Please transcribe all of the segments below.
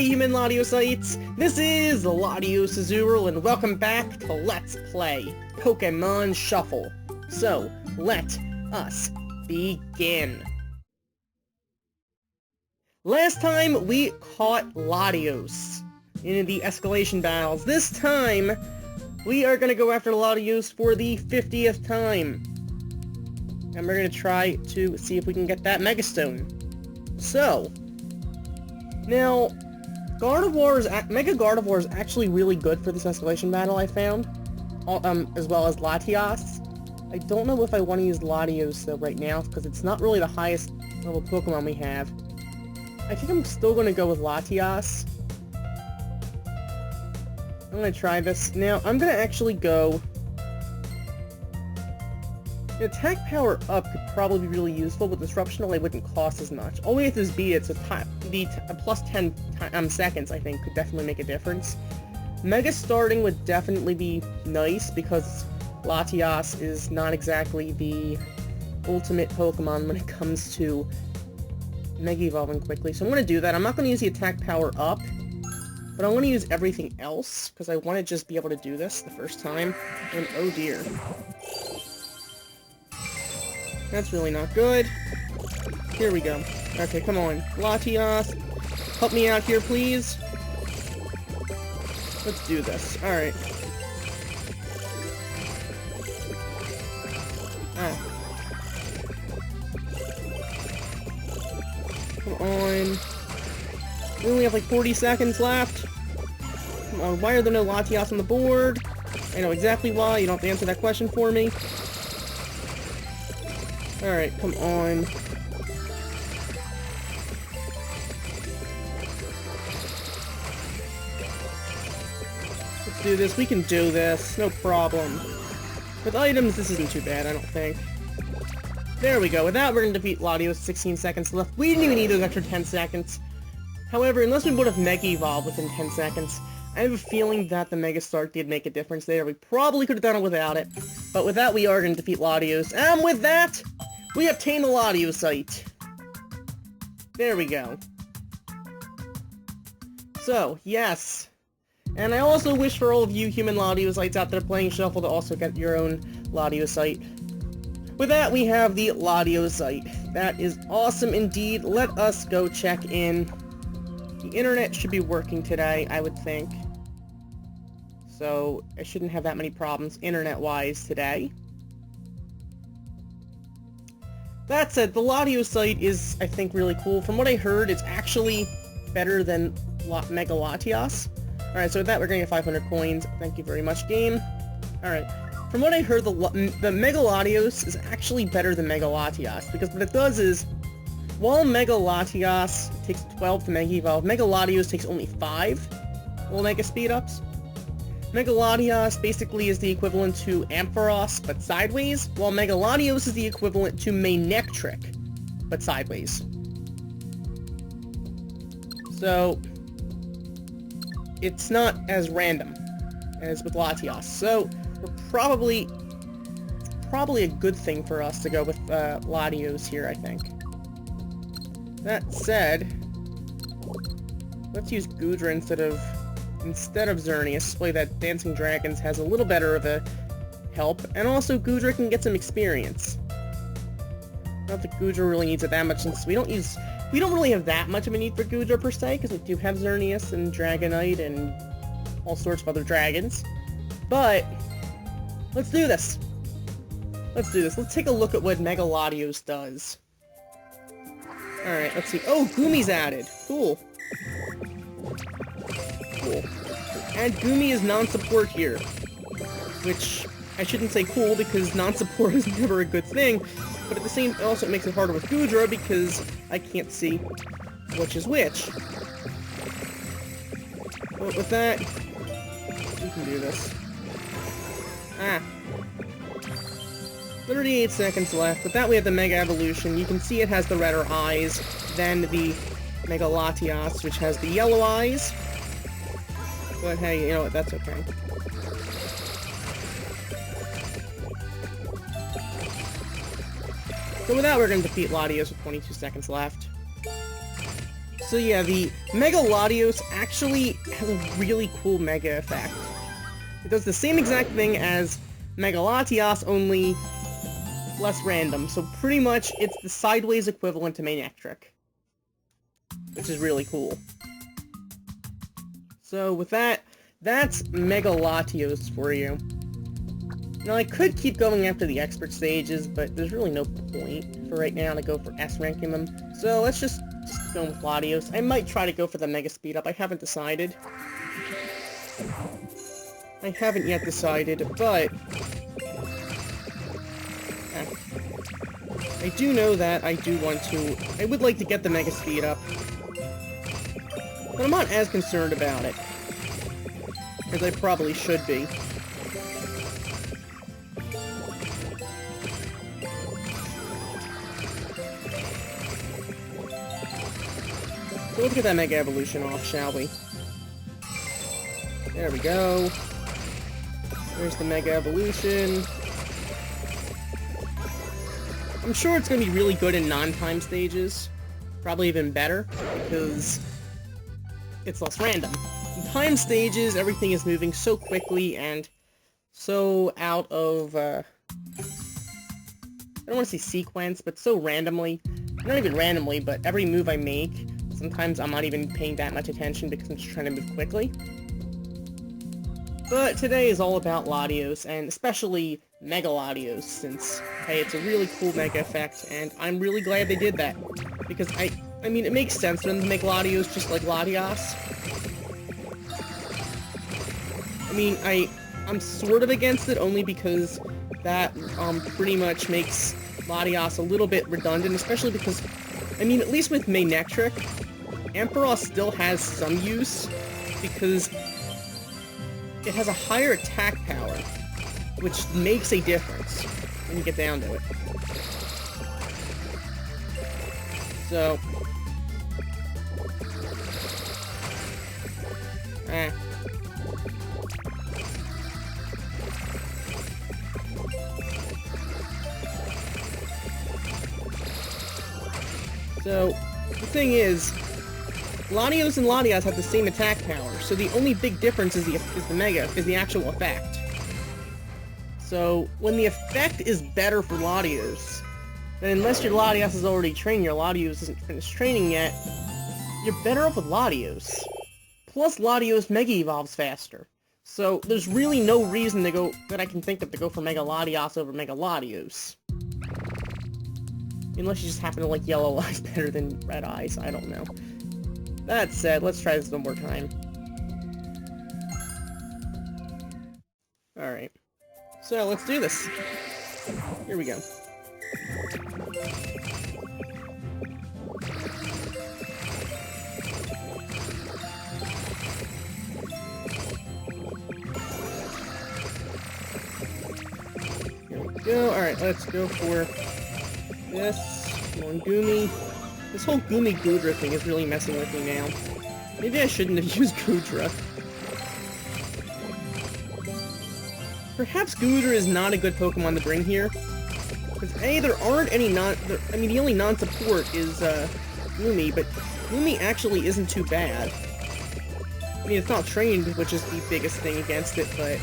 Hey human Latiosites, this is Latiosazurl and welcome back to Let's Play Pokemon Shuffle. So, let us begin. Last time we caught Latios in the escalation battles. This time, we are gonna go after Latios for the 50th time. And we're gonna try to see if we can get that Megastone. So, now, Mega Gardevoir is actually really good for this escalation battle, I found. As well as Latios. I don't know if I want to use Latios, though, right now, because it's not really the highest level Pokemon we have. I think I'm still going to go with Latios. I'm going to try this. Now, I'm going to actually go... The attack power up could probably be really useful, but Disruption only wouldn't cost as much. All we have to beat it, so the plus 10 seconds, I think, could definitely make a difference. Mega starting would definitely be nice, because Latios is not exactly the ultimate Pokemon when it comes to Mega Evolving quickly. So I'm going to do that. I'm not going to use the attack power up, but I'm going to use everything else, because I want to just be able to do this the first time. And oh dear. That's really not good. Here we go. Okay, come on. Latios, help me out here, please. Let's do this. Alright. Come on. We only have like 40 seconds left. Come on, why are there no Latios on the board? I know exactly why. You don't have to answer that question for me. Alright, come on. Let's do this. We can do this. No problem. With items, this isn't too bad, I don't think. There we go. With that, we're going to defeat Latios. 16 seconds left. We didn't even need those extra 10 seconds. However, unless we would have Mega Evolved within 10 seconds, I have a feeling that the Mega Start did make a difference there. We probably could have done it without it. But with that, we are going to defeat Latios. And with that... we obtain the Latiosite. There we go. So, yes. And I also wish for all of you human Latiosites out there playing Shuffle to also get your own Latiosite. With that, we have the Latiosite. That is awesome indeed. Let us go check in. The internet should be working today, I would think. So, I shouldn't have that many problems internet-wise today. That said, the Latiosite is, I think, really cool. From what I heard, it's actually better than Mega Latios. Alright, so with that, we're going to get 500 coins. Thank you very much, game. Alright, from what I heard, the Mega Latios is actually better than Mega Latios, because what it does is, while Mega Latios takes 12 to Mega Evolve, Mega Latios takes only 5 little Mega Speed-Ups. Mega Latios basically is the equivalent to Ampharos, but sideways, while Mega Latios is the equivalent to Manectric, but sideways. So, it's not as random as with Latios. So, we're probably a good thing for us to go with Latios here, I think. That said, let's use Goodra instead of Xerneas. Display that Dancing Dragons has a little better of a help, and also Goodra can get some experience. Not that Goodra really needs it that much, since we don't really have that much of a need for Goodra per se, because we do have Xerneas and Dragonite and all sorts of other dragons. But let's do this. Let's do this. Let's take a look at what Mega Latios does. Alright, let's see. Oh, Gumi's added. Cool. Cool. And Gumi is non-support here. Which, I shouldn't say cool, because non-support is never a good thing, but at the same time, also it makes it harder with Goodra, because I can't see which is which. But with that, we can do this. 38 seconds left. With that, we have the Mega Evolution. You can see it has the redder eyes than the Mega Latios, which has the yellow eyes. But hey, you know what, that's okay. So with that, we're going to defeat Latios with 22 seconds left. So yeah, the Mega Latios actually has a really cool Mega effect. It does the same exact thing as Mega Latios, only less random. So pretty much, it's the sideways equivalent to Manectric, which is really cool. So with that, that's Mega Latios for you. Now I could keep going after the expert stages, but there's really no point for right now to go for S ranking them. So let's just go with Latios. I might try to go for the Mega Speed Up. I haven't decided. I haven't yet decided, but I do know that I would like to get the Mega Speed Up. But I'm not as concerned about it as I probably should be. So let's get that Mega Evolution off, shall we? There we go. There's the Mega Evolution. I'm sure it's going to be really good in non-time stages. Probably even better, because it's less random. In time stages, everything is moving so quickly and so out of, I don't want to say sequence, but so randomly. Not even randomly, but every move I make, sometimes I'm not even paying that much attention because I'm just trying to move quickly. But today is all about Latios, and especially Mega Latios, since, hey, it's a really cool Mega effect, and I'm really glad they did that. Because I mean, it makes sense for them to make Latios just like Latios. I mean, I'm sort of against it only because that, pretty much makes Latios a little bit redundant, especially because, I mean, at least with Manectric, Ampharos still has some use, because it has a higher attack power, which makes a difference when you get down to it. So, So, the thing is, Latios and Latias have the same attack power, so the only big difference is the actual effect. So, when the effect is better for Latios, then unless your Latias is already trained, your Latios isn't finished training yet, you're better off with Latios. Plus, Latios Mega Evolves faster. So, there's really no reason that I can think of to go for Mega Latios over Mega Latios. Unless you just happen to like yellow eyes better than red eyes, I don't know. That said, let's try this one more time. Alright. So, let's do this. Here we go. Here we go. Alright, let's go for this. Come on, Goomy. This whole Goomy Goodra thing is really messing with me now. Maybe I shouldn't have used Goodra. Perhaps Goodra is not a good Pokemon to bring here. Because A, there aren't any I mean, the only non-support is, Goomy, but Goomy actually isn't too bad. I mean, it's not trained, which is the biggest thing against it, but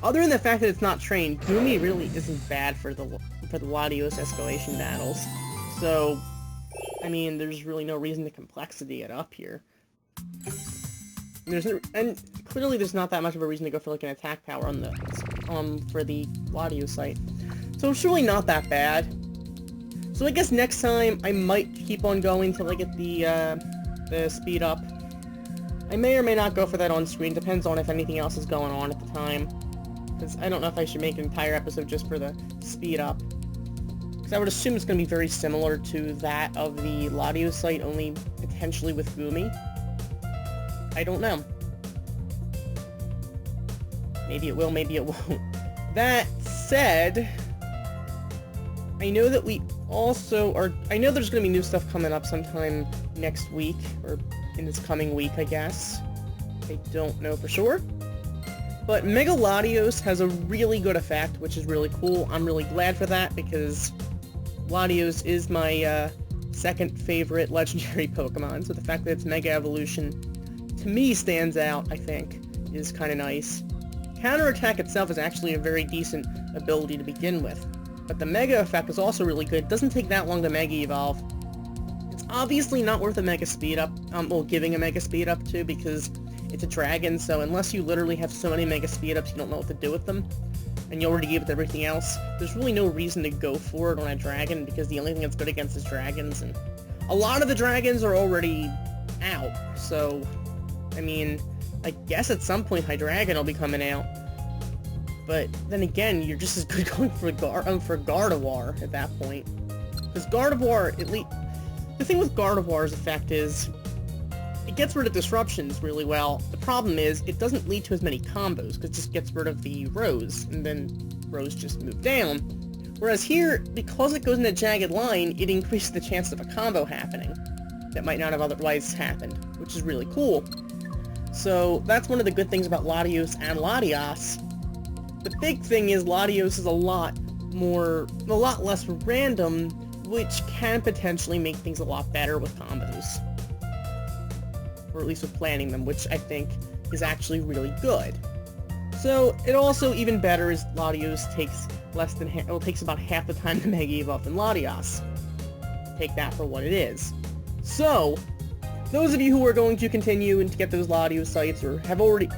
other than the fact that it's not trained, Goomy really isn't bad for the Latios escalation battles. So, I mean, there's really no reason to complexity it up here. And clearly there's not that much of a reason to go for like an attack power on the for the Latiosite. So it's really not that bad. So I guess next time I might keep on going till I get the speed up. I may or may not go for that on screen, depends on if anything else is going on at the time. Because I don't know if I should make an entire episode just for the speed up. Because I would assume it's going to be very similar to that of the Latiosite, only potentially with Goomy. I don't know. Maybe it will, maybe it won't. That said, I know that we also are... I know there's going to be new stuff coming up sometime next week, or in this coming week, I guess. I don't know for sure. But Mega Latios has a really good effect, which is really cool. I'm really glad for that, because Latios is my second favorite legendary Pokemon, so the fact that it's Mega Evolution, to me, stands out, I think, is kind of nice. Counterattack itself is actually a very decent ability to begin with, but the Mega effect is also really good. It doesn't take that long to Mega Evolve. It's obviously not worth a Mega Speed Up, well, giving a Mega Speed Up to, because it's a dragon, so unless you literally have so many Mega Speed Ups, you don't know what to do with them, and you already gave it everything else, there's really no reason to go for it on a dragon, because the only thing that's good against is dragons, and a lot of the dragons are already out, so, I mean, I guess at some point Hydreigon will be coming out, but then again, you're just as good going for Gardevoir at that point, because Gardevoir, at least, the thing with Gardevoir's effect is, it gets rid of disruptions really well. The problem is, it doesn't lead to as many combos, because it just gets rid of the Rose, and then Rose just move down. Whereas here, because it goes in a jagged line, it increases the chance of a combo happening that might not have otherwise happened, which is really cool. So, that's one of the good things about Latios and Latias. The big thing is Latios is a lot less random, which can potentially make things a lot better with combos. Or at least with planning them, which I think is actually really good. So, it also, even better, is Latios takes takes about half the time to Mega Evolve than Latias. Take that for what it is. So, those of you who are going to continue and to get those Latiosites, or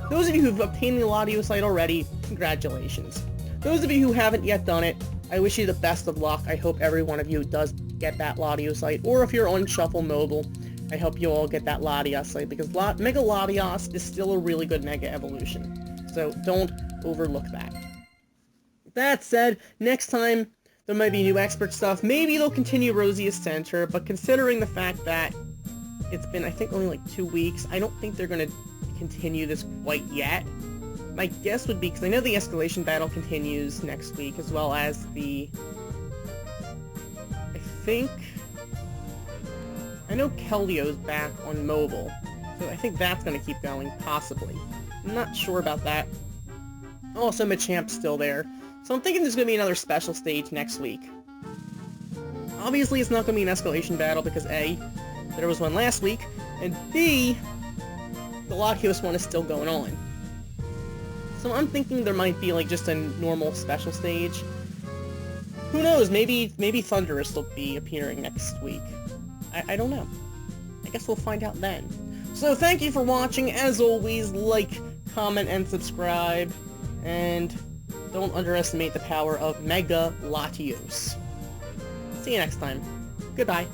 those of you who've obtained the Latiosite already, congratulations. Those of you who haven't yet done it, I wish you the best of luck. I hope every one of you does get that Latiosite, or if you're on Shuffle Mobile, I hope you all get that Latiosite, because Mega Latios is still a really good Mega Evolution. So don't overlook that. That said, next time there might be new expert stuff. Maybe they'll continue Rosia's Center, but considering the fact that it's been, I think, only like 2 weeks, I don't think they're going to continue this quite yet. My guess would be, because I know the escalation battle continues next week, as well as I know Keldio's back on mobile, so I think that's going to keep going, possibly. I'm not sure about that. Also, Machamp's still there, so I'm thinking there's going to be another special stage next week. Obviously, it's not going to be an escalation battle, because A, there was one last week, and B, the Latios one is still going on. So I'm thinking there might be, like, just a normal special stage. Who knows, maybe Thundurus will be appearing next week. I don't know. I guess we'll find out then. So thank you for watching. As always, like, comment, and subscribe. And don't underestimate the power of Mega Latios. See you next time. Goodbye.